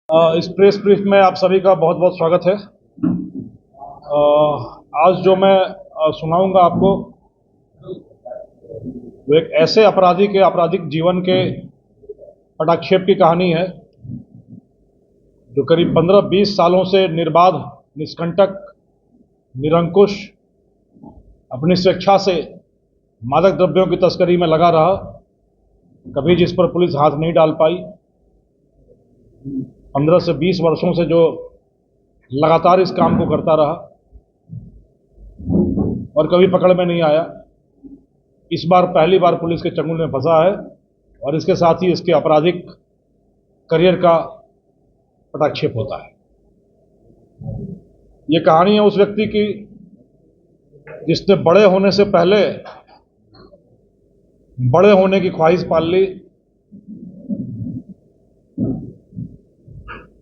इस press brief में आप सभी का बहुत बहुत स्वागत है। आज जो मैं सुनाऊंगा आपको वो एक ऐसे अपराधी के आपराधिक जीवन के पटाक्षेप की कहानी है जो करीब 15-20 सालों से निर्बाध, निष्कंटक, निरंकुश अपनी स्वेच्छा से मादक द्रव्यों की तस्करी में लगा रहा, कभी जिस पर पुलिस हाथ नहीं डाल पाई। 15 से 20 वर्षों से जो लगातार इस काम को करता रहा और कभी पकड़ में नहीं आया, इस बार पहली बार पुलिस के चंगुल में फंसा है और इसके साथ ही इसके आपराधिक करियर का पटाक्षेप होता है। ये कहानी है उस व्यक्ति की जिसने बड़े होने से पहले बड़े होने की ख्वाहिश पाल ली,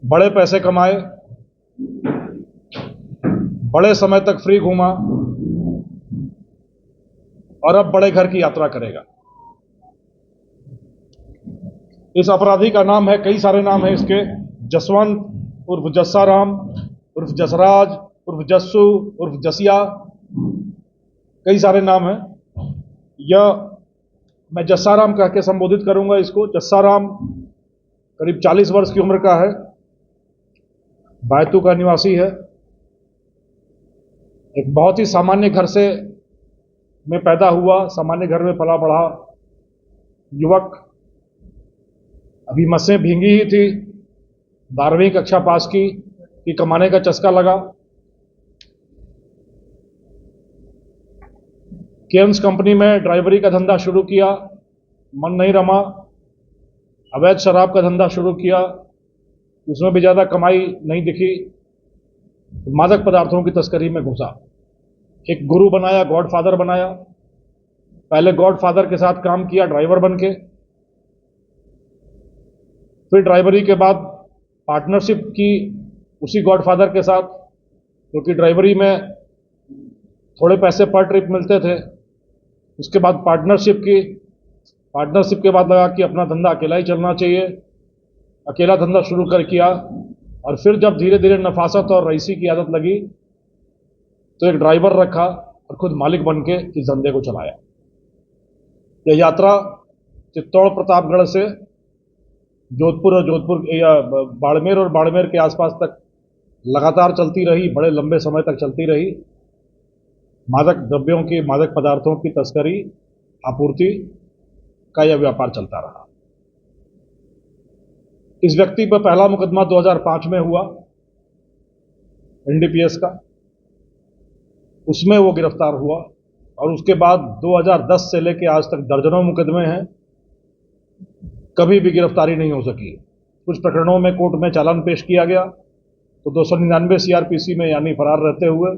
बड़े पैसे कमाए, बड़े समय तक फ्री घूमा और अब बड़े घर की यात्रा करेगा। इस अपराधी का नाम है, कई सारे नाम है इसके। जसवंत उर्फ जस्साराम उर्फ जसराज उर्फ जस्सू उर्फ जसिया, कई सारे नाम हैं। यह मैं जस्साराम कह के संबोधित करूंगा इसको। जस्साराम करीब 40 वर्ष की उम्र का है, बैतू का निवासी है। एक बहुत ही सामान्य घर से में पैदा हुआ, सामान्य घर में पला बढ़ा युवक। अभी मसें भींगी ही थी, 12वीं कक्षा पास की कि कमाने का चस्का लगा। केम्स कंपनी में ड्राइवरी का धंधा शुरू किया, मन नहीं रमा। अवैध शराब का धंधा शुरू किया, उसमें भी ज़्यादा कमाई नहीं दिखी। मादक पदार्थों की तस्करी में घुसा, एक गुरु बनाया, गॉडफादर बनाया। पहले गॉडफादर के साथ काम किया ड्राइवर बन के, फिर ड्राइवरी के बाद पार्टनरशिप की उसी गॉडफादर के साथ, क्योंकि ड्राइवरी में थोड़े पैसे पर ट्रिप मिलते थे। उसके बाद पार्टनरशिप की, पार्टनरशिप के बाद लगा कि अपना धंधा अकेला ही चलना चाहिए। अकेला धंधा शुरू कर किया और फिर जब धीरे धीरे नफासत और रईसी की आदत लगी तो एक ड्राइवर रखा और खुद मालिक बन के इस धंधे को चलाया। यह यात्रा चित्तौड़ प्रतापगढ़ से जोधपुर और जोधपुर या बाड़मेर और बाड़मेर के आसपास तक लगातार चलती रही, बड़े लंबे समय तक चलती रही। मादक द्रव्यों की, मादक पदार्थों की तस्करी, आपूर्ति का यह व्यापार चलता रहा। इस व्यक्ति पर पहला मुकदमा 2005 में हुआ एनडीपीएस का, उसमें वो गिरफ्तार हुआ और उसके बाद 2010 से लेकर आज तक दर्जनों मुकदमे हैं, कभी भी गिरफ्तारी नहीं हो सकी। कुछ प्रकरणों में कोर्ट में चालान पेश किया गया तो 299 सीआरपीसी में यानी फरार रहते हुए,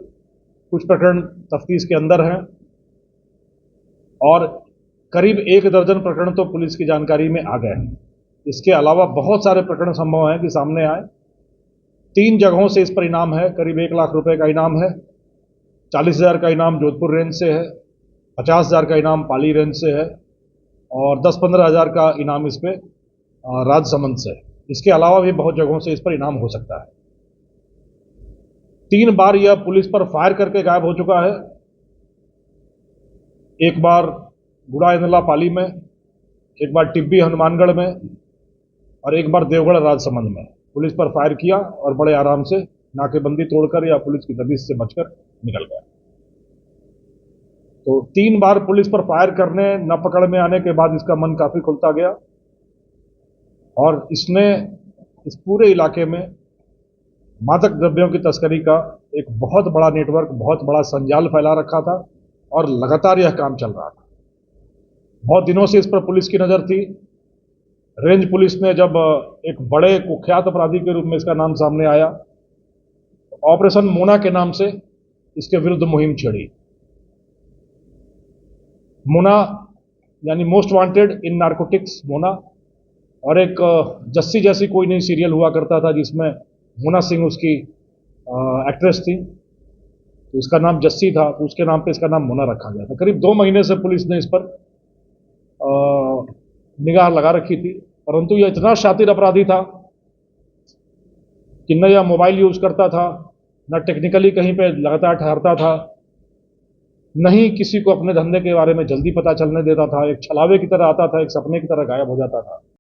कुछ प्रकरण तफ्तीश के अंदर हैं और करीब 1 दर्जन प्रकरण तो पुलिस की जानकारी में आ गए हैं। इसके अलावा बहुत सारे प्रकरण संभव हैं कि सामने आए। 3 जगहों से इस पर इनाम है, करीब 1 लाख रुपए का इनाम है। 40,000 का इनाम जोधपुर रेंज से है, 50,000 का इनाम पाली रेंज से है और 10-15 हज़ार का इनाम इस पे राजसमंद से है। इसके अलावा भी बहुत जगहों से इस पर इनाम हो सकता है। 3 बार यह पुलिस पर फायर करके गायब हो चुका है। एक बार गुड़ा इंदला पाली में, एक बार टिब्बी हनुमानगढ़ में और एक बार देवगढ़ राजसमंद में पुलिस पर फायर किया और बड़े आराम से नाकेबंदी तोड़कर या पुलिस की दबिश से बचकर निकल गया। तो 3 बार पुलिस पर फायर करने, न पकड़ में आने के बाद इसका मन काफी खुलता गया और इसने इस पूरे इलाके में मादक द्रव्यों की तस्करी का एक बहुत बड़ा नेटवर्क, बहुत बड़ा संजाल फैला रखा था और लगातार यह काम चल रहा था। बहुत दिनों से इस पर पुलिस की नजर थी। रेंज पुलिस ने जब एक बड़े कुख्यात अपराधी के रूप में इसका नाम सामने आया, ऑपरेशन मोना के नाम से इसके विरुद्ध मुहिम छेड़ी। मोना यानी मोस्ट वांटेड इन नारकोटिक्स मोना, और एक जस्सी जैसी कोई नहीं सीरियल हुआ करता था जिसमें मोना सिंह उसकी एक्ट्रेस थी, तो इसका नाम जस्सी था, तो उसके नाम पे इसका नाम मोना रखा गया था। करीब 2 महीने से पुलिस ने इस पर निगाह लगा रखी थी, परंतु यह इतना शातिर अपराधी था कि न यह मोबाइल यूज़ करता था, न टेक्निकली कहीं पे लगातार ठहरता था, न ही किसी को अपने धंधे के बारे में जल्दी पता चलने देता था। एक छलावे की तरह आता था, एक सपने की तरह गायब हो जाता था।